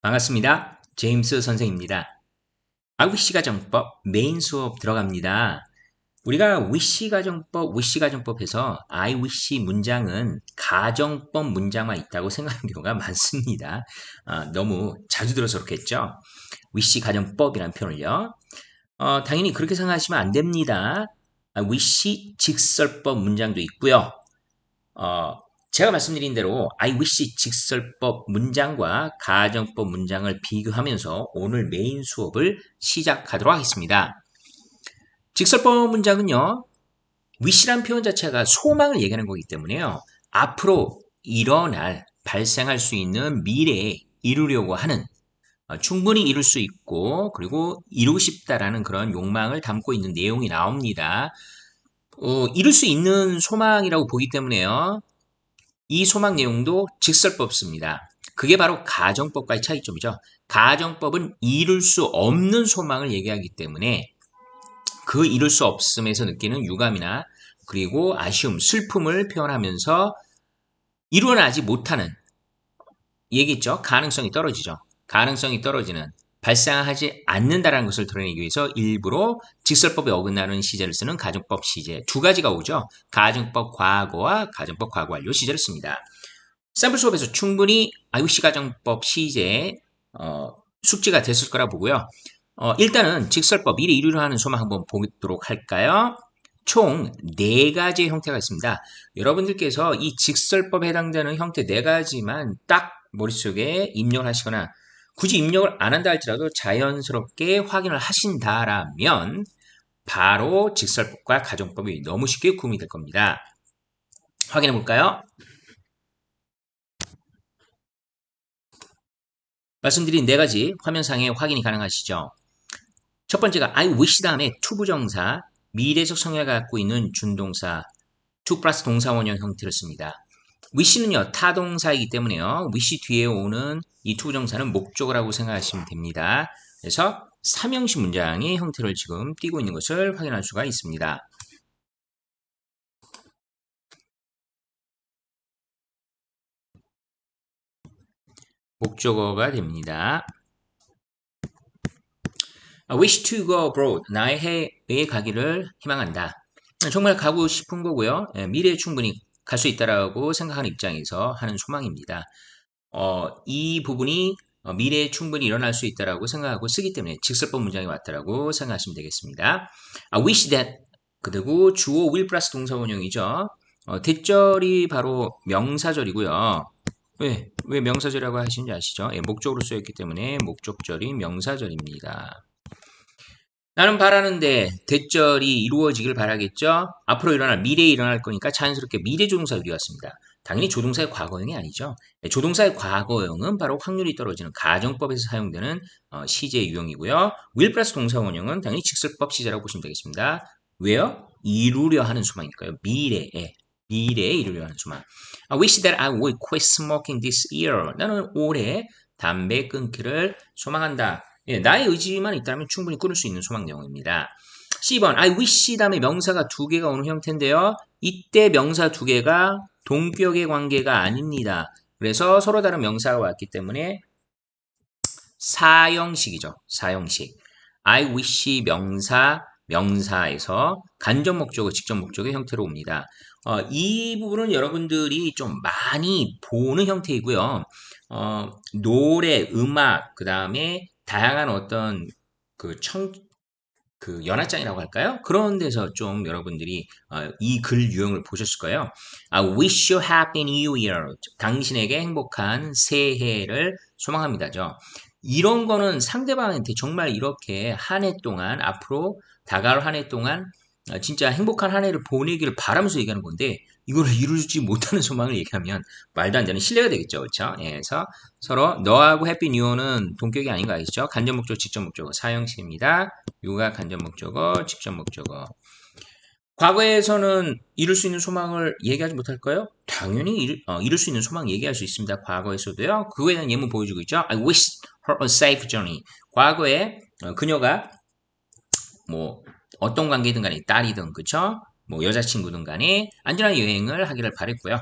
반갑습니다. 제임스 선생입니다. wish 가정법 메인 수업 들어갑니다. 우리가 wish 가정법에서 I wish 문장은 가정법 문장만 있다고 생각하는 경우가 많습니다. 너무 자주 들어서 그렇겠죠? wish 가정법이라는 표현을요. 당연히 그렇게 생각하시면 안 됩니다. wish 직설법 문장도 있고요. 어, 제가 말씀드린 대로 I wish 직설법 문장과 가정법 문장을 비교하면서 오늘 메인 수업을 시작하도록 하겠습니다. 직설법 문장은요, wish란 표현 자체가 소망을 얘기하는 거기 때문에요. 앞으로 일어날, 발생할 수 있는 미래에 이루려고 하는 충분히 이룰 수 있고 그리고 이루고 싶다라는 그런 욕망을 담고 있는 내용이 나옵니다. 이룰 수 있는 소망이라고 보기 때문에요. 이 소망 내용도 직설법 씁니다. 그게 바로 가정법과의 차이점이죠. 가정법은 이룰 수 없는 소망을 얘기하기 때문에 그 이룰 수 없음에서 느끼는 유감이나 그리고 아쉬움, 슬픔을 표현하면서 일어나지 못하는 얘기죠. 가능성이 떨어지죠. 가능성이 떨어지는 발생하지 않는다라는 것을 드러내기 위해서 일부러 직설법에 어긋나는 시제를 쓰는 가정법 시제 두 가지가 오죠. 가정법 과거와 가정법 과거 완료 시제를 씁니다. 샘플 수업에서 충분히 IUC 가정법 시제 숙지가 됐을 거라 보고요. 일단은 직설법 미래 이루려 하는 소망 한번 보도록 할까요? 총 4가지의 형태가 있습니다. 여러분들께서 이 직설법에 해당되는 형태 4가지만 딱 머릿속에 입력을 하시거나 굳이 입력을 안 한다 할지라도 자연스럽게 확인을 하신다라면 바로 직설법과 가정법이 너무 쉽게 구분이 될 겁니다. 확인해 볼까요? 말씀드린 4가지 화면상에 확인이 가능하시죠? 첫 번째가 I wish 다음에 to 부정사, 미래적 성향을 갖고 있는 준동사, to 플러스 동사 원형 형태를 씁니다. wish는요, 타동사이기 때문에요. wish 뒤에 오는 이 to 부정사는 목적어라고 생각하시면 됩니다. 그래서 삼형식 문장의 형태를 지금 띄고 있는 것을 확인할 수가 있습니다. 목적어가 됩니다. I wish to go abroad. 나의 해외에 가기를 희망한다. 정말 가고 싶은 거고요. 미래에 충분히 갈 수 있다라고 생각하는 입장에서 하는 소망입니다. 이 부분이 미래에 충분히 일어날 수 있다라고 생각하고 쓰기 때문에 직설법 문장이 왔다라고 생각하시면 되겠습니다. I wish that 그리고 주어 will 플러스 동사 원형이죠. 대절이 바로 명사절이고요. 왜 명사절이라고 하시는지 아시죠? 목적으로 쓰였기 때문에 목적절이 명사절입니다. 나는 바라는데 대절이 이루어지길 바라겠죠? 앞으로 일어날 미래에 일어날 거니까 자연스럽게 미래조동사 유리 왔습니다. 당연히 조동사의 과거형이 아니죠. 조동사의 과거형은 바로 확률이 떨어지는 가정법에서 사용되는 시제 유형이고요. will 플러스 동사 원형은 당연히 직설법 시제라고 보시면 되겠습니다. 왜요? 이루려 하는 소망이니까요. 미래에 이루려 하는 소망. I wish that I would quit smoking this year. 나는 올해 담배 끊기를 소망한다. 나의 의지만 있다면 충분히 끊을 수 있는 소망 내용입니다. C번 I wish 다음에 명사가 2개가 오는 형태인데요. 이때 명사 2개가 동격의 관계가 아닙니다. 그래서 서로 다른 명사가 왔기 때문에 사형식이죠. 사형식. I wish 명사에서 간접 목적어, 직접 목적의 형태로 옵니다. 이 부분은 여러분들이 좀 많이 보는 형태이고요. 노래, 음악, 그 다음에 다양한 어떤 그 연화장이라고 할까요? 그런 데서 좀 여러분들이 이 글 유형을 보셨을 거예요. I wish you happy new year. 당신에게 행복한 새해를 소망합니다죠. 이런 거는 상대방한테 정말 이렇게 한 해 동안 앞으로 다가올 한 해 동안 진짜 행복한 한 해를 보내기를 바라면서 얘기하는 건데 이거를 이루지 못하는 소망을 얘기하면 말도 안 되는 신뢰가 되겠죠. 그렇죠? 예, 그래서 서로 너하고 해피 뉴어는 동격이 아닌 거 아시죠? 간접 목적어, 직접 목적어 사형식입니다. 유가 간접 목적어, 직접 목적어. 과거에서는 이룰 수 있는 소망을 얘기하지 못할까요? 당연히 이룰 수 있는 소망 얘기할 수 있습니다. 과거에서도요. 그거에 대한 예문 보여주고 있죠. I wish her a safe journey. 과거에 그녀가 뭐 어떤 관계든 간에 딸이든 그쵸? 뭐 여자친구든 간에 안전한 여행을 하기를 바랬고요.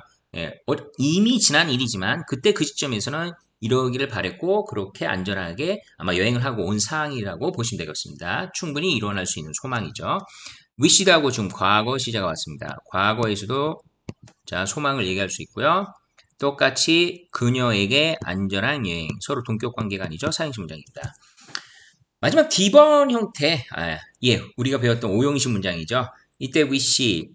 이미 지난 일이지만 그때 그 시점에서는 이러기를 바랬고 그렇게 안전하게 아마 여행을 하고 온 상황이라고 보시면 되겠습니다. 충분히 일어날 수 있는 소망이죠. wish도 하고 지금 과거 시제가 왔습니다. 과거에서도 자 소망을 얘기할 수 있고요. 똑같이 그녀에게 안전한 여행, 서로 동격 관계가 아니죠. 사행시 문장입니다. 마지막 D번 형태, 예, 우리가 배웠던 오형식 문장이죠. 이때 wish,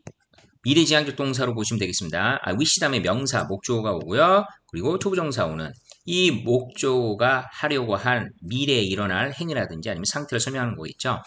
미래지향적 동사로 보시면 되겠습니다. wish 다음에 명사, 목조가 오고요. 그리고 투부정사 오는 이 목조가 하려고 할 미래에 일어날 행위라든지 아니면 상태를 설명하는 거겠죠.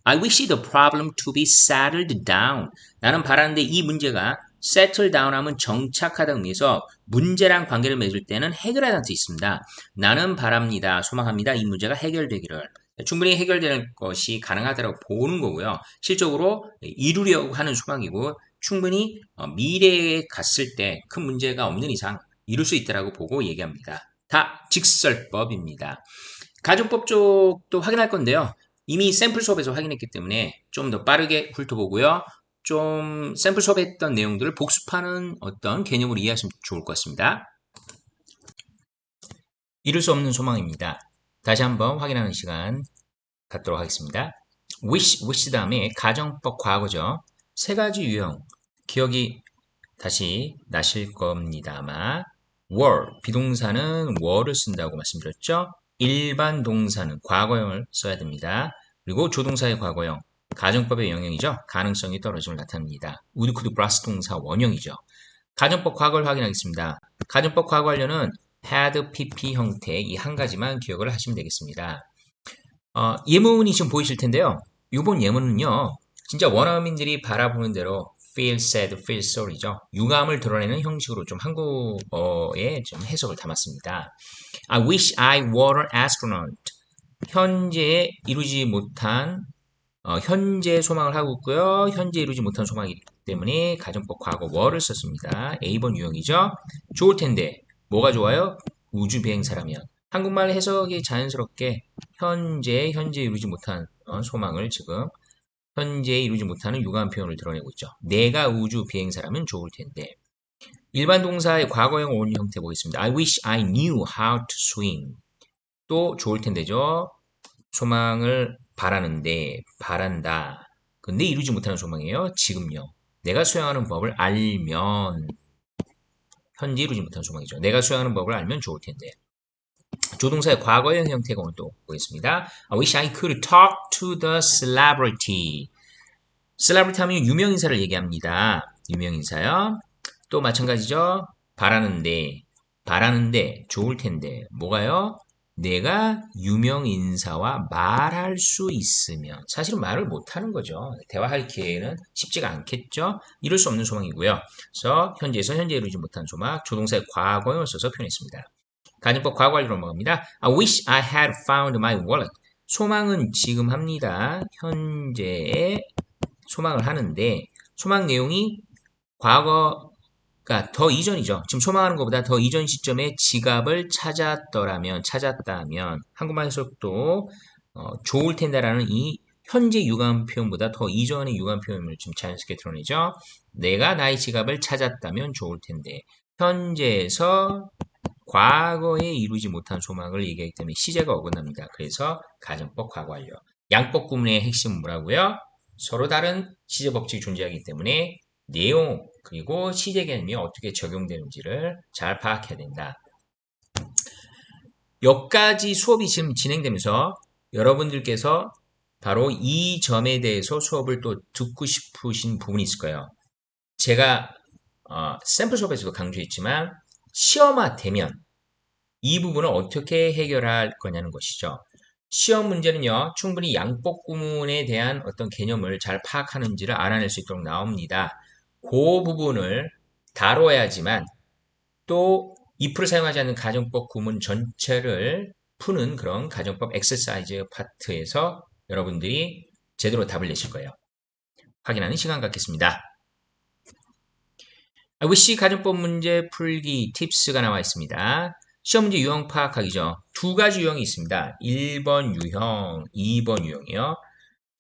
I wish the problem to be settled down. 나는 바라는데 이 문제가 settle down 하면 정착하다 의미에서 문제랑 관계를 맺을 때는 해결하다는 뜻이 있습니다. 나는 바랍니다. 소망합니다. 이 문제가 해결되기를. 충분히 해결될 것이 가능하다고 보는 거고요. 실적으로 이루려고 하는 소망이고 충분히 미래에 갔을 때 큰 문제가 없는 이상 이룰 수 있다고 보고 얘기합니다. 다 직설법입니다. 가정법 쪽도 확인할 건데요. 이미 샘플 수업에서 확인했기 때문에 좀 더 빠르게 훑어보고요. 좀 샘플 수업에 했던 내용들을 복습하는 어떤 개념으로 이해하시면 좋을 것 같습니다. 이룰 수 없는 소망입니다. 다시 한번 확인하는 시간 갖도록 하겠습니다. wish 다음에 가정법 과거죠. 세 가지 유형 기억이 다시 나실 겁니다. 아마 were, 비동사는 were를 쓴다고 말씀드렸죠. 일반 동사는 과거형을 써야 됩니다. 그리고 조동사의 과거형, 가정법의 영역이죠. 가능성이 떨어짐을 나타냅니다. would, could, plus 동사 원형이죠. 가정법 과거를 확인하겠습니다. 가정법 과거 완료는 had, pp 형태 이 한 가지만 기억을 하시면 되겠습니다. 예문이 지금 보이실 텐데요. 이번 예문은요. 진짜 원어민들이 바라보는 대로 feel sad, feel sorry죠. 유감을 드러내는 형식으로 좀 한국어에 좀 해석을 담았습니다. I wish I were an astronaut. 현재 이루지 못한 현재 소망을 하고 있고요. 현재 이루지 못한 소망이기 때문에 가정법 과거 were를 썼습니다. A번 유형이죠. 좋을 텐데 뭐가 좋아요? 우주 비행사라면. 한국말 해석이 자연스럽게 현재 이루지 못한 소망을 지금 현재 이루지 못하는 유감 표현을 드러내고 있죠. 내가 우주 비행사라면 좋을 텐데. 일반 동사의 과거형 원리 형태 보겠습니다. I wish I knew how to swim. 또 좋을 텐데죠. 소망을 바라는데 바란다. 근데 이루지 못하는 소망이에요. 지금요. 내가 수행하는 법을 알면 현재 이루지 못하는 소망이죠. 내가 수행하는 법을 알면 좋을 텐데. 조동사의 과거형 형태가 오늘 또 보겠습니다. I wish I could talk to the celebrity. celebrity 하면 유명인사를 얘기합니다. 유명인사요. 또 마찬가지죠. 바라는데 좋을 텐데 뭐가요? 내가 유명인사와 말할 수 있으면 사실은 말을 못하는 거죠. 대화할 기회는 쉽지가 않겠죠. 이룰 수 없는 소망이고요. 그래서 현재에서 현재 이루지 못한 소망 조동사의 과거형을 써서 표현했습니다. 가정법 과거 완료로 넘어갑니다. I wish I had found my wallet. 소망은 지금 합니다. 현재에 소망을 하는데 소망 내용이 과거가 더 이전이죠. 지금 소망하는 것보다 더 이전 시점에 지갑을 찾았다면 한국말 해석도 좋을 텐데라는 이 현재 유감 표현보다 더 이전의 유감 표현을 좀 자연스럽게 드러내죠. 내가 나의 지갑을 찾았다면 좋을 텐데 현재에서 과거에 이루지 못한 소망을 얘기하기 때문에 시제가 어긋납니다. 그래서 가정법 과거 완료. 양법 구문의 핵심은 뭐라고요? 서로 다른 시제 법칙이 존재하기 때문에 내용 그리고 시제 개념이 어떻게 적용되는지를 잘 파악해야 된다. 여기까지 수업이 지금 진행되면서 여러분들께서 바로 이 점에 대해서 수업을 또 듣고 싶으신 부분이 있을 거예요. 제가 샘플 수업에서도 강조했지만 시험화되면 이 부분을 어떻게 해결할 거냐는 것이죠. 시험 문제는요, 충분히 양법 구문에 대한 어떤 개념을 잘 파악하는지를 알아낼 수 있도록 나옵니다. 그 부분을 다뤄야지만 또 if를 사용하지 않는 가정법 구문 전체를 푸는 그런 가정법 엑서사이즈 파트에서 여러분들이 제대로 답을 내실 거예요. 확인하는 시간 갖겠습니다. wish 가정법 문제 풀기 팁스가 나와 있습니다. 시험 문제 유형 파악하기죠. 두 가지 유형이 있습니다. 1번 유형, 2번 유형이요.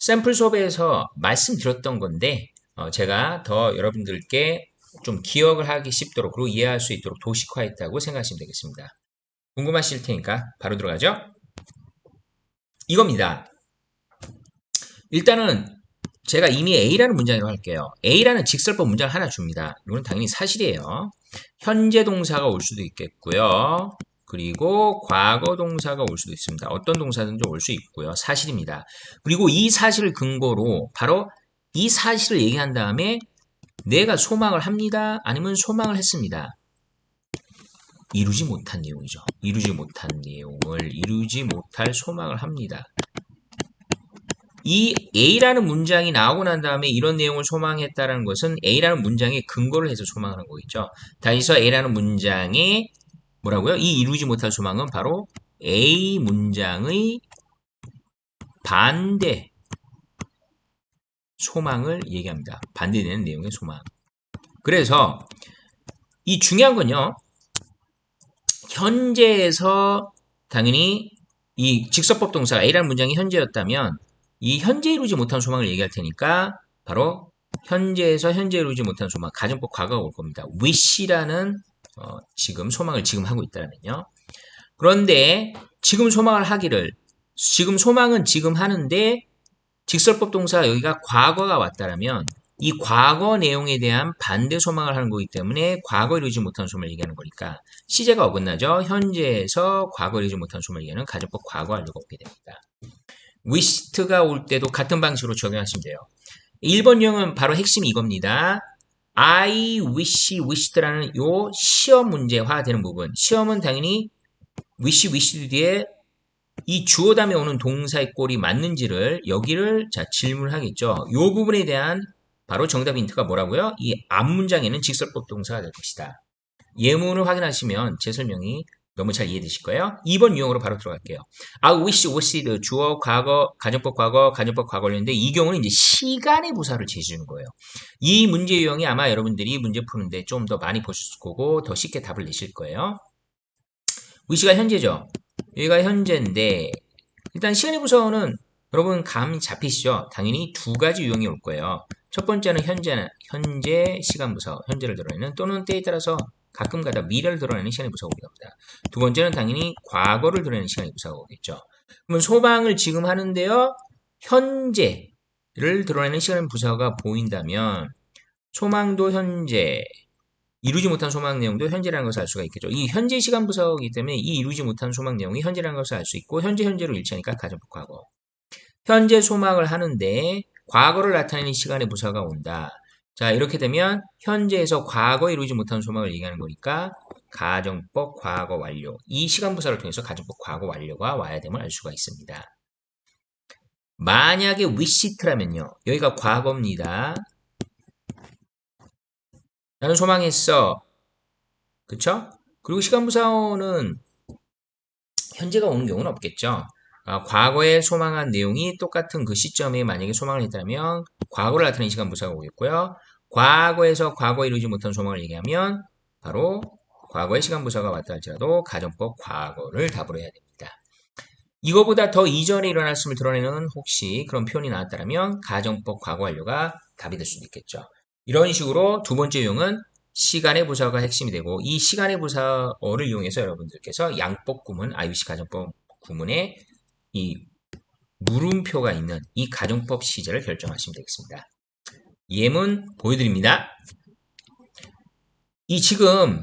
샘플 수업에서 말씀드렸던 건데 제가 더 여러분들께 좀 기억을 하기 쉽도록 그리고 이해할 수 있도록 도식화했다고 생각하시면 되겠습니다. 궁금하실 테니까 바로 들어가죠. 이겁니다. 일단은 제가 이미 A라는 문장이라고 할게요. A라는 직설법 문장을 하나 줍니다. 이건 당연히 사실이에요. 현재 동사가 올 수도 있겠고요. 그리고 과거 동사가 올 수도 있습니다. 어떤 동사든지 올 수 있고요. 사실입니다. 그리고 이 사실을 근거로 바로 이 사실을 얘기한 다음에 내가 소망을 합니다. 아니면 소망을 했습니다. 이루지 못한 내용이죠. 이루지 못한 내용을 이루지 못할 소망을 합니다. 이 A라는 문장이 나오고 난 다음에 이런 내용을 소망했다는 것은 A라는 문장에 근거를 해서 소망하는 거겠죠. 다시서 A라는 문장에 뭐라고요? 이 이루지 못할 소망은 바로 A 문장의 반대 소망을 얘기합니다. 반대되는 내용의 소망. 그래서 이 중요한 건요. 현재에서 당연히 이 직설법 동사가 A라는 문장이 현재였다면 이 현재 이루지 못한 소망을 얘기할 테니까 바로 현재에서 현재 이루지 못한 소망, 가정법 과거가 올 겁니다. wish라는 지금 소망을 지금 하고 있다면요. 그런데 지금 소망을 하기를 지금 소망은 지금 하는데 직설법 동사 여기가 과거가 왔다라면 이 과거 내용에 대한 반대 소망을 하는 거기 때문에 과거 이루지 못한 소망을 얘기하는 거니까 시제가 어긋나죠. 현재에서 과거 이루지 못한 소망을 얘기하는 가정법 과거 완료가 오게 됩니다. wished가 올 때도 같은 방식으로 적용하시면 돼요. 1번 유형은 바로 핵심이 이겁니다. I wish, wished라는 요 시험 문제화 되는 부분. 시험은 당연히 wish, wished 뒤에 이 주어 다음에 오는 동사의 꼴이 맞는지를 여기를 자 질문을 하겠죠. 요 부분에 대한 바로 정답 힌트가 뭐라고요? 이 앞 문장에는 직설법 동사가 될 것이다. 예문을 확인하시면 제 설명이 너무 잘 이해되실 거예요. 2번 유형으로 바로 들어갈게요. I wish, wished, 주어, 과거, 가정법 과거, 가정법 과거였는데 이 경우는 이제 시간의 부사를 제시해주는 거예요. 이 문제 유형이 아마 여러분들이 문제 푸는데 좀 더 많이 보실 거고 더 쉽게 답을 내실 거예요. wish가 현재죠. 여기가 현재인데 일단 시간의 부사어는 여러분 감 잡히시죠? 당연히 두 가지 유형이 올 거예요. 첫 번째는 현재 시간 부사어, 현재를 드러내는 또는 때에 따라서 가끔가다 미래를 드러내는 시간의 부사가 오기도 합니다. 두 번째는 당연히 과거를 드러내는 시간의 부사가 오겠죠. 그러면 소망을 지금 하는데요. 현재를 드러내는 시간의 부사가 보인다면 소망도 현재, 이루지 못한 소망 내용도 현재라는 것을 알 수가 있겠죠. 이 현재 시간 부사이기 때문에 이 이루지 못한 소망 내용이 현재라는 것을 알 수 있고 현재로 일치하니까 가정법 과거. 현재 소망을 하는데 과거를 나타내는 시간의 부사가 온다. 자, 이렇게 되면 현재에서 과거에 이루지 못한 소망을 얘기하는 거니까 가정법 과거 완료. 이 시간 부사를 통해서 가정법 과거 완료가 와야 됨을 알 수가 있습니다. 만약에 wished라면요. 여기가 과거입니다. 나는 소망했어. 그쵸? 그리고 시간 부사어는 현재가 오는 경우는 없겠죠. 과거에 소망한 내용이 똑같은 그 시점에 만약에 소망을 했다면 과거를 나타내는 시간 부사가 오겠고요. 과거에서 과거에 이루지 못한 소망을 얘기하면 바로 과거의 시간 부사가 왔다 할지라도 가정법 과거를 답으로 해야 됩니다. 이거보다 더 이전에 일어났음을 드러내는 혹시 그런 표현이 나왔다면 가정법 과거 완료가 답이 될 수도 있겠죠. 이런 식으로 두 번째 유형은 시간의 부사가 핵심이 되고 이 시간의 부사어를 이용해서 여러분들께서 양법 구문, IUC 가정법 구문에 이 물음표가 있는 이 가정법 시제를 결정하시면 되겠습니다. 예문 보여드립니다. 이 지금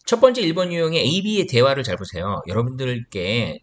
첫 번째 1번 유형의 A, B의 대화를 잘 보세요. 여러분들께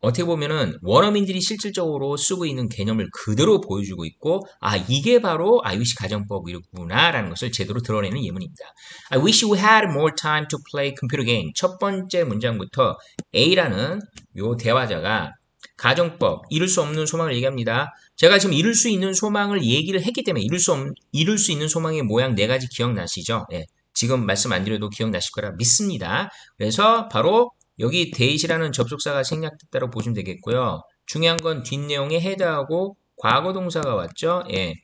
어떻게 보면은 원어민들이 실질적으로 쓰고 있는 개념을 그대로 보여주고 있고 이게 바로 I wish 가정법이구나 라는 것을 제대로 드러내는 예문입니다. I wish we had more time to play computer game. 첫 번째 문장부터 A라는 요 대화자가 가정법, 이룰 수 없는 소망을 얘기합니다. 제가 지금 이룰 수 있는 소망을 얘기를 했기 때문에 이룰 수 있는 소망의 모양 네 가지 기억나시죠? 네, 지금 말씀 안 드려도 기억나실 거라 믿습니다. 그래서 바로 여기 데이시라는 접속사가 생략됐다고 보시면 되겠고요. 중요한 건 뒷내용에 헤드하고 과거 동사가 왔죠. 예,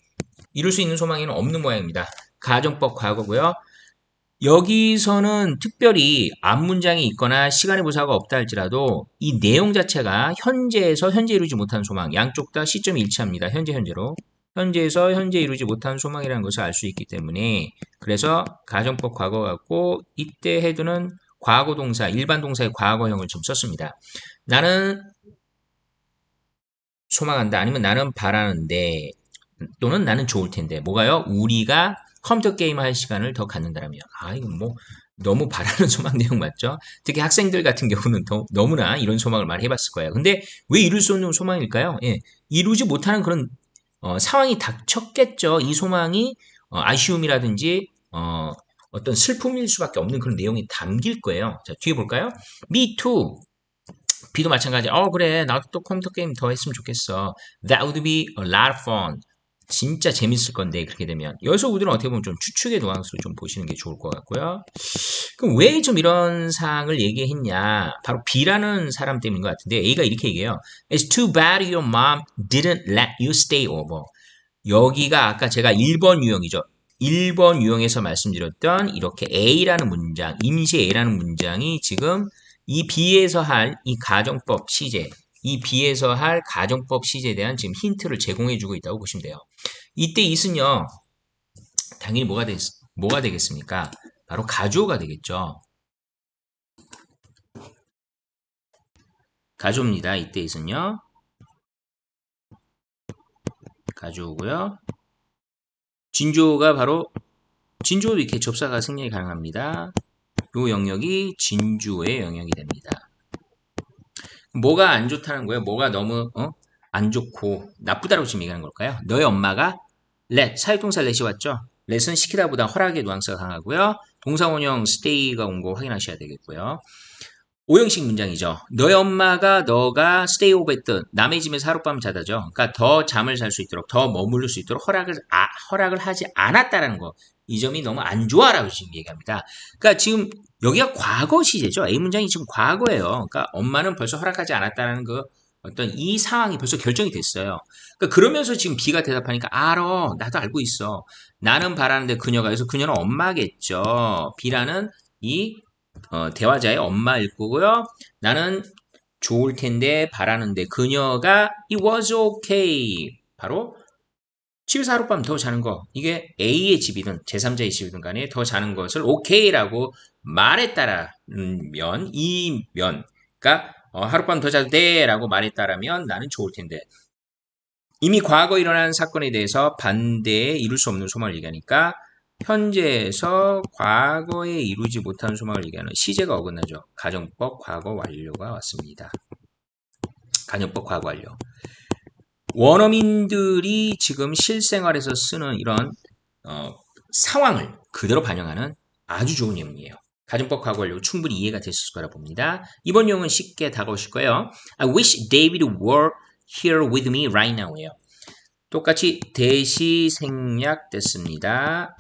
이룰 수 있는 소망에는 없는 모양입니다. 가정법 과거고요. 여기서는 특별히 앞 문장이 있거나 시간의 부사가 없다 할지라도 이 내용 자체가 현재에서 현재 이루지 못한 소망, 양쪽 다 시점이 일치합니다. 현재로. 현재에서 현재 이루지 못한 소망이라는 것을 알 수 있기 때문에 그래서 가정법 과거 같고 이때 헤드는 과거 동사, 일반 동사의 과거형을 좀 썼습니다. 나는 소망한다. 아니면 나는 바라는데 또는 나는 좋을 텐데 뭐가요? 우리가 컴퓨터 게임 할 시간을 더 갖는다라면 이거 뭐 너무 바라는 소망 내용 맞죠? 특히 학생들 같은 경우는 너무나 이런 소망을 많이 해봤을 거예요. 근데 왜 이룰 수 없는 소망일까요? 예, 이루지 못하는 그런 상황이 닥쳤겠죠. 이 소망이 아쉬움이라든지 어떤 슬픔일 수밖에 없는 그런 내용이 담길 거예요. 자, 뒤에 볼까요? Me too. B도 마찬가지. 그래. 나도 또 컴퓨터 게임 더 했으면 좋겠어. That would be a lot of fun. 진짜 재밌을 건데 그렇게 되면 여기서 우리는 어떻게 보면 좀 추측의 뉘앙스로 좀 보시는 게 좋을 것 같고요. 그럼 왜 좀 이런 사항을 얘기했냐? 바로 B라는 사람 때문인 것 같은데 A가 이렇게 얘기해요. It's too bad your mom didn't let you stay over. 여기가 아까 제가 1번 유형이죠. 1번 유형에서 말씀드렸던 이렇게 A라는 문장, 임시 A라는 문장이 지금 이 B에서 할 이 가정법 시제, 이 B에서 할 가정법 시제에 대한 지금 힌트를 제공해주고 있다고 보시면 돼요. 이때 it은요, 당연히 뭐가 되겠습니까? 바로 가주어가 되겠죠. 가주어입니다. 이때 it은요. 가주어고요. 진주어가 바로 진주어도 이렇게 접사가 승리가 가능합니다. 이 영역이 진주어의 영역이 됩니다. 뭐가 안 좋다는 거예요? 뭐가 너무 안 좋고 나쁘다고 지금 얘기하는 걸까요? 너의 엄마가 let, 사유동사 let이 왔죠? let은 시키다보다 허락의 뉘앙스가 강하고요. 동사원형 stay가 온 거 확인하셔야 되겠고요. 오형식 문장이죠. 너의 엄마가 너가 stay over 했던 남의 집에서 하룻밤 자다죠. 그러니까 더 잠을 잘 수 있도록 더 머무를 수 있도록 허락을 하지 않았다라는 거. 이 점이 너무 안 좋아라고 지금 얘기합니다. 그러니까 지금 여기가 과거 시제죠. A 문장이 지금 과거예요. 그러니까 엄마는 벌써 허락하지 않았다는 그 어떤 이 상황이 벌써 결정이 됐어요. 그러니까 그러면서 지금 B가 대답하니까 알아. 나도 알고 있어. 나는 바라는데 그녀가 그래서 그녀는 엄마겠죠. B라는 이 대화자의 엄마일 거고요. 나는 좋을 텐데 바라는데 그녀가 it was okay. 바로 집에서 하룻밤 더 자는 거. 이게 A의 집이든 제3자의 집이든 간에 더 자는 것을 오케이라고 말했다라면 그러니까 하룻밤 더 자도 돼라고 말했다라면 나는 좋을 텐데 이미 과거 일어난 사건에 대해서 반대에 이룰 수 없는 소망을 얘기하니까 현재에서 과거에 이루지 못한 소망을 얘기하는 시제가 어긋나죠. 가정법 과거 완료가 왔습니다. 가정법 과거 완료. 원어민들이 지금 실생활에서 쓰는 이런 상황을 그대로 반영하는 아주 좋은 예문이에요. 가정법 과거 완료 충분히 이해가 됐을 거라 봅니다. 이번 용은 쉽게 다가오실 거예요. I wish David were here with me right now예요. 똑같이 대시 생략됐습니다.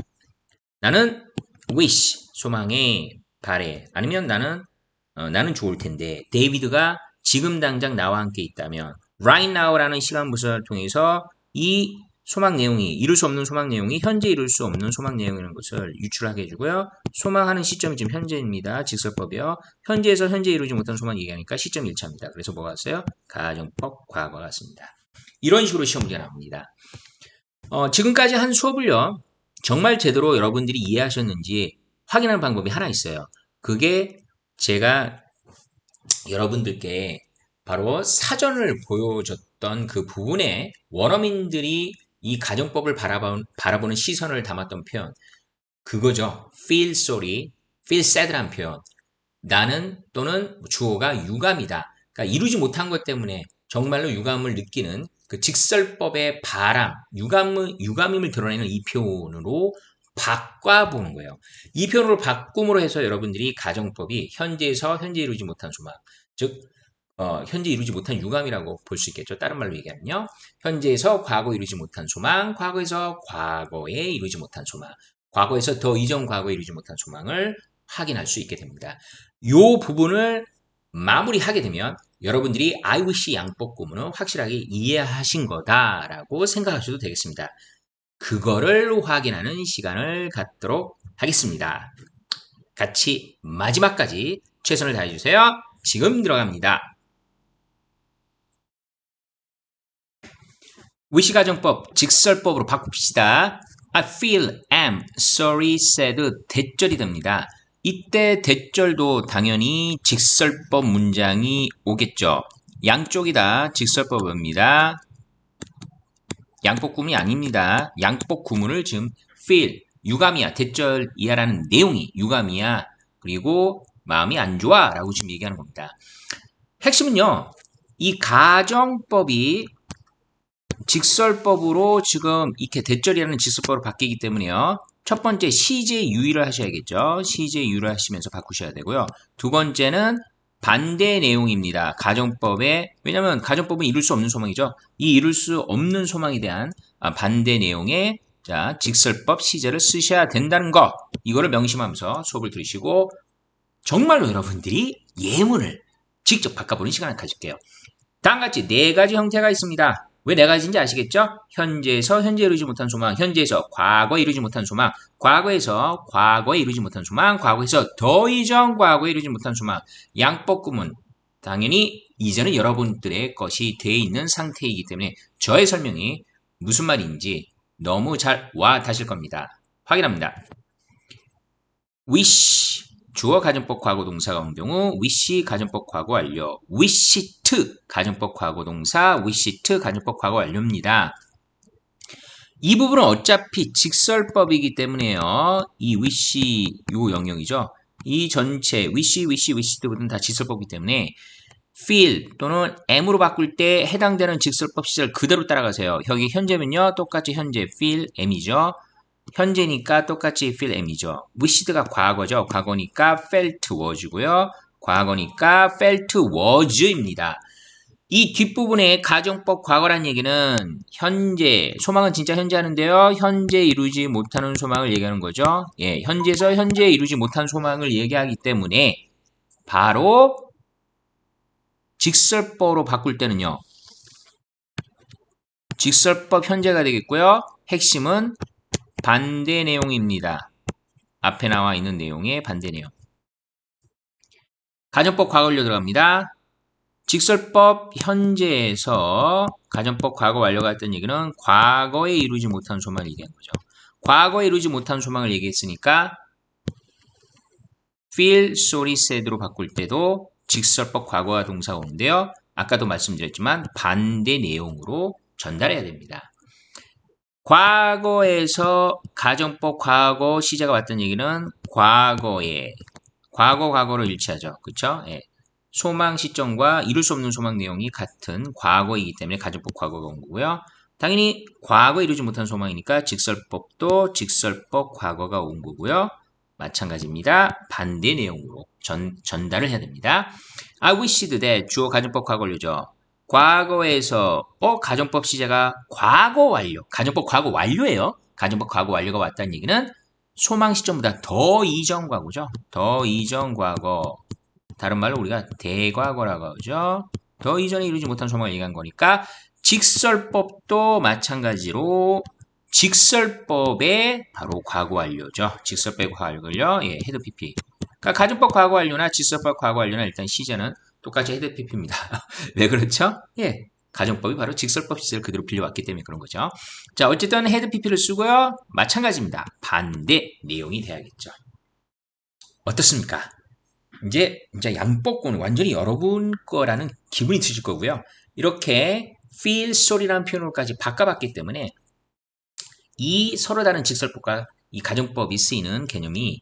나는 wish 소망에 바래 아니면 나는 좋을 텐데 데이비드가 지금 당장 나와 함께 있다면 right now라는 시간 부사를 통해서 이 소망 내용이 이룰 수 없는 소망 내용이 현재 이룰 수 없는 소망 내용이라는 것을 유출하게 해주고요. 소망하는 시점이 지금 현재입니다. 직설법이요. 현재에서 현재 이루지 못한 소망 얘기하니까 시점 1차입니다. 그래서 뭐가 왔어요? 가정법 과거가 왔습니다. 이런 식으로 시험 문제가 나옵니다. 지금까지 한 수업을요. 정말 제대로 여러분들이 이해하셨는지 확인하는 방법이 하나 있어요. 그게 제가 여러분들께 바로 사전을 보여줬던 그 부분에 원어민들이 이 가정법을 바라보는 시선을 담았던 표현 그거죠. feel sorry, feel sad라는 표현 나는 또는 주어가 유감이다. 그러니까 이루지 못한 것 때문에 정말로 유감을 느끼는 그 직설법의 바람, 유감임을 드러내는 이 표현으로 바꿔보는 거예요. 이 표현으로 바꿈으로 해서 여러분들이 가정법이 현재에서 현재 이루지 못한 소망, 즉 현재 이루지 못한 유감이라고 볼 수 있겠죠. 다른 말로 얘기하면요. 현재에서 과거 이루지 못한 소망, 과거에서 과거에 이루지 못한 소망, 과거에서 더 이전 과거에 이루지 못한 소망을 확인할 수 있게 됩니다. 이 부분을 마무리하게 되면 여러분들이 I wish 양법 구문을 확실하게 이해하신 거다라고 생각하셔도 되겠습니다. 그거를 확인하는 시간을 갖도록 하겠습니다. 같이 마지막까지 최선을 다해주세요. 지금 들어갑니다. wish 가정법 직설법으로 바꿉시다. I feel, am, sorry, said 대절이 됩니다. 이때 대절도 당연히 직설법 문장이 오겠죠. 양쪽이 다 직설법입니다. 양법 구문이 아닙니다. 양법 구문을 지금 feel, 유감이야, 대절 이하라는 내용이 유감이야, 그리고 마음이 안 좋아 라고 지금 얘기하는 겁니다. 핵심은요, 이 가정법이 직설법으로 지금 이렇게 대절이라는 직설법으로 바뀌기 때문에요. 첫 번째 시제 유의를 하셔야겠죠. 시제 유의를 하시면서 바꾸셔야 되고요. 두 번째는 반대 내용입니다. 가정법에, 왜냐하면 가정법은 이룰 수 없는 소망이죠. 이 이룰 수 없는 소망에 대한 반대 내용의 직설법 시제를 쓰셔야 된다는 거, 이거를 명심하면서 수업을 들으시고 정말로 여러분들이 예문을 직접 바꿔보는 시간을 가질게요. 다음같이 네 가지 형태가 있습니다. 왜 네 가지인지 아시겠죠? 현재에서 현재 이루지 못한 소망, 현재에서 과거에 이루지 못한 소망, 과거에서 과거에 이루지 못한 소망, 과거에서 더 이전 과거에 이루지 못한 소망. 양법 구문, 당연히 이전은 여러분들의 것이 돼 있는 상태이기 때문에 저의 설명이 무슨 말인지 너무 잘 와닿으실 겁니다. 확인합니다. wish, 주어 가정법 과거 동사가 온 경우 wish 가정법 과거 완료, wish to 가정법 과거 동사, wish to 가정법 과거 완료입니다. 이 부분은 어차피 직설법이기 때문에요. 이 wish 요 영역이죠. 이 전체 wish, wish, wish to부터는 다 직설법이기 때문에 feel 또는 am으로 바꿀 때 해당되는 직설법 시절 그대로 따라가세요. 여기 현재면요 똑같이 현재 feel am이죠. 현재니까 똑같이 feel am이죠. wished가 과거죠. 과거니까 felt was고요. 과거니까 felt was입니다. 이 뒷부분에 가정법 과거란 얘기는 현재, 소망은 진짜 현재 하는데요. 현재 이루지 못하는 소망을 얘기하는 거죠. 예, 현재에서 현재 이루지 못한 소망을 얘기하기 때문에 바로 직설법으로 바꿀 때는요. 직설법 현재가 되겠고요. 핵심은 반대 내용입니다. 앞에 나와 있는 내용의 반대 내용. 가정법 과거 완료 들어갑니다. 직설법 현재에서 가정법 과거 완료가 했던 얘기는 과거에 이루지 못한 소망을 얘기한 거죠. 과거에 이루지 못한 소망을 얘기했으니까 feel sorry said로 바꿀 때도 직설법 과거와 동사가 오는데요. 아까도 말씀드렸지만 반대 내용으로 전달해야 됩니다. 과거에서 가정법 과거 시제가 왔던 얘기는 과거에, 과거를 일치하죠. 그쵸? 예. 소망 시점과 이룰 수 없는 소망 내용이 같은 과거이기 때문에 가정법 과거가 온 거고요. 당연히 과거에 이루지 못한 소망이니까 직설법도 직설법 과거가 온 거고요. 마찬가지입니다. 반대 내용으로 전달을 해야 됩니다. I wished that 주어 가정법 과거 완료죠. 과거에서 가정법 시제가 과거 완료, 가정법 과거 완료예요. 가정법 과거 완료가 왔다는 얘기는 소망 시점보다 더 이전 과거죠. 더 이전 과거, 다른 말로 우리가 대과거라고 하죠. 더 이전에 이루지 못한 소망을 얘기한 거니까 직설법도 마찬가지로 직설법의 바로 과거 완료죠. 직설법의 과거 완료, 예, 헤드 PP. 그러니까 가정법 과거 완료나 직설법 과거 완료나 일단 시제는 똑같이 헤드 PP입니다. 왜 그렇죠? 예, 가정법이 바로 직설법 시제를 그대로 빌려왔기 때문에 그런 거죠. 자, 어쨌든 헤드 PP를 쓰고요. 마찬가지입니다. 반대 내용이 돼야겠죠. 어떻습니까? 이제 양법권은 완전히 여러분 거라는 기분이 드실 거고요. 이렇게 feel sorry라는 표현으로까지 바꿔봤기 때문에 이 서로 다른 직설법과 이 가정법이 쓰이는 개념이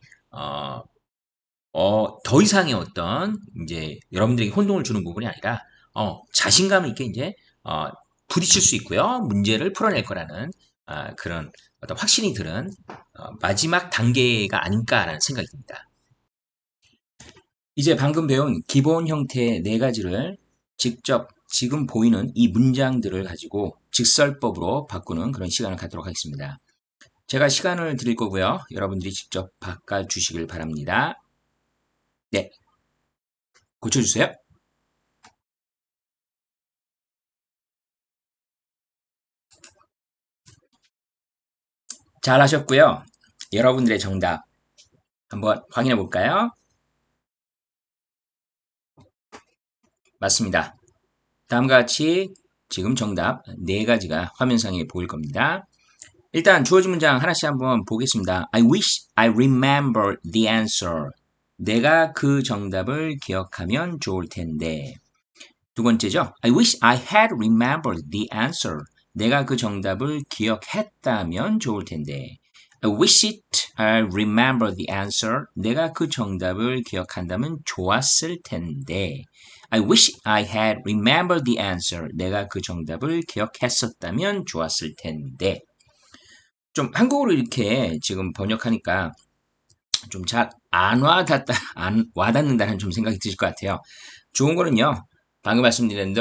더 이상의 어떤 이제 여러분들에게 혼동을 주는 부분이 아니라 자신감 있게 이제 부딪힐 수 있고요. 문제를 풀어낼 거라는 그런 어떤 확신이 들은 마지막 단계가 아닐까라는 생각이 듭니다. 이제 방금 배운 기본 형태의 네 가지를 직접 지금 보이는 이 문장들을 가지고 직설법으로 바꾸는 그런 시간을 갖도록 하겠습니다. 제가 시간을 드릴 거고요. 여러분들이 직접 바꿔주시길 바랍니다. 네, 고쳐주세요. 잘하셨고요. 여러분들의 정답 한번 확인해 볼까요? 맞습니다. 다음과 같이 지금 정답 4가지가 화면상에 보일 겁니다. 일단 주어진 문장 하나씩 한번 보겠습니다. I wish I remember the answer. 내가 그 정답을 기억하면 좋을 텐데. 두 번째죠. I wish I had remembered the answer. 내가 그 정답을 기억했다면 좋을 텐데. I wish I remembered the answer. 내가 그 정답을 기억한다면 좋았을 텐데. I wish I had remembered the answer. 내가 그 정답을 기억했었다면 좋았을 텐데. 좀 한국어로 이렇게 지금 번역하니까 좀 잘 안 와닿는다는 좀 생각이 드실 것 같아요. 좋은 거는요. 방금 말씀드린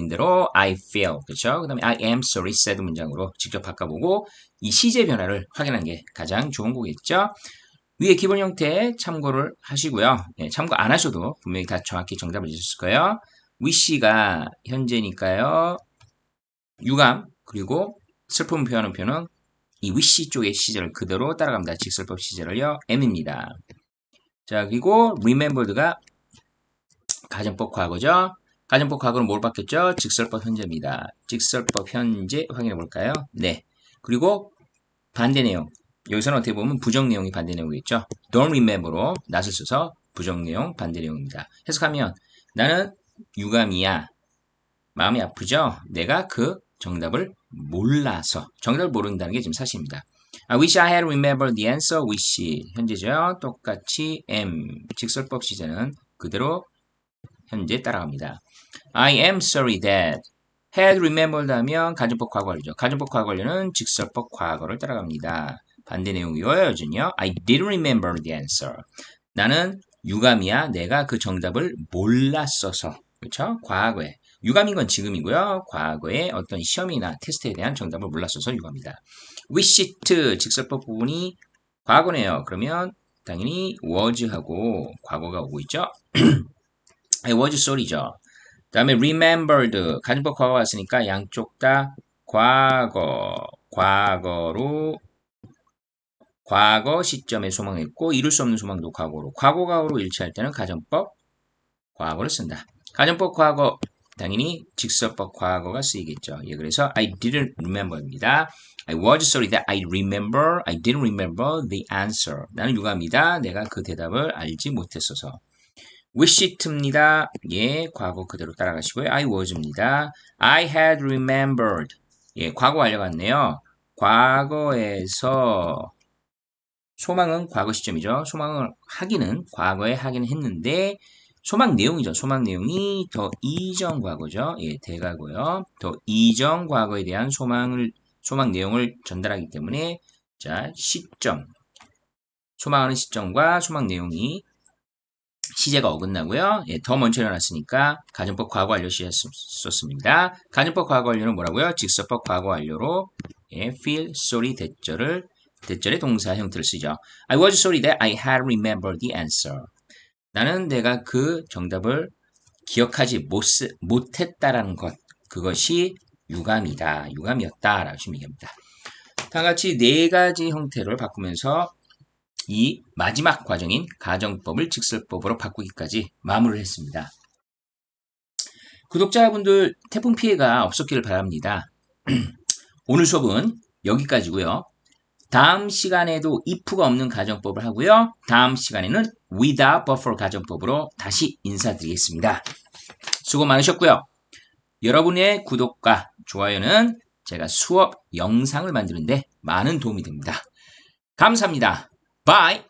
대로 I feel, 그렇죠? 그다음에 I am sorry said 문장으로 직접 바꿔보고 이 시제 변화를 확인하는 게 가장 좋은 거겠죠? 위에 기본 형태 참고를 하시고요. 네, 참고 안 하셔도 분명히 다 정확히 정답을 주실 거예요. wish가 현재니까요. 유감 그리고 슬픔을 표현하는 표현은 이 wish 쪽의 시제를 그대로 따라갑니다. 직설법 시제를요. M입니다. 자, 그리고 remembered가 가정법 과거죠. 가정법 과거는 뭘 바뀌었죠? 직설법 현재입니다. 직설법 현재 확인해 볼까요? 네. 그리고 반대 내용. 여기서는 어떻게 보면 부정 내용이 반대 내용이겠죠. Don't remember로 낫을 써서 부정 내용 반대 내용입니다. 해석하면 나는 유감이야. 마음이 아프죠? 내가 그 정답을 몰라서. 정답을 모른다는 게 지금 사실입니다. I wish I had remembered the answer. wish 현재죠. 똑같이 am 직설법 시제는 그대로 현재 따라갑니다. I am sorry that had remembered 하면 가정법 과거 완료죠. 가정법 과거 완료는 직설법 과거를 따라갑니다. 반대 내용 이어져요. I didn't remember the answer. 나는 유감이야. 내가 그 정답을 몰랐어서. 그렇죠? 과거에. 유감인 건 지금이고요. 과거에 어떤 시험이나 테스트에 대한 정답을 몰랐어서 유감이다. wished 직설법 부분이 과거네요. 그러면 당연히 was하고 과거가 오고 있죠. I was sorry죠. 다음에 remembered 가정법 과거 왔으니까 양쪽 다 과거로 과거 시점에 소망했고 이룰 수 없는 소망도 과거로 과거로 일치할 때는 가정법 과거를 쓴다. 가정법 과거 당연히 직설법 과거가 쓰이겠죠. 예, 그래서 I didn't remember입니다. I was sorry that I didn't remember the answer. 나는 유감이다. 내가 그 대답을 알지 못했어서. wished입니다. 예, 과거 그대로 따라가시고요. I was입니다. I had remembered. 예, 과거 완료 같네요. 과거에서 소망은 과거 시점이죠. 소망을 하기는 과거에 하기는 했는데 소망 내용이죠. 소망 내용이 더 이전 과거죠. 예, 대가고요. 더 이전 과거에 대한 소망 내용을 전달하기 때문에 자, 시점. 소망하는 시점과 소망 내용이 시제가 어긋나고요. 예, 더 먼저 일어났으니까 가정법 과거 완료 시제 썼습니다. 가정법 과거 완료는 뭐라고요? 직설법 과거 완료로 예, feel sorry 대절의 동사 형태를 쓰죠. I was sorry that I had remembered the answer. 나는 내가 그 정답을 기억하지 못했다라는 것. 그것이 유감이다. 유감이었다. 라고 지금 얘기합니다. 다 같이 네 가지 형태를 바꾸면서 이 마지막 과정인 가정법을 직설법으로 바꾸기까지 마무리를 했습니다. 구독자분들 태풍 피해가 없었기를 바랍니다. 오늘 수업은 여기까지고요. 다음 시간에도 if가 없는 가정법을 하고요. 다음 시간에는 without buffer 가정법으로 다시 인사드리겠습니다. 수고 많으셨고요. 여러분의 구독과 좋아요는 제가 수업 영상을 만드는데 많은 도움이 됩니다. 감사합니다. Bye!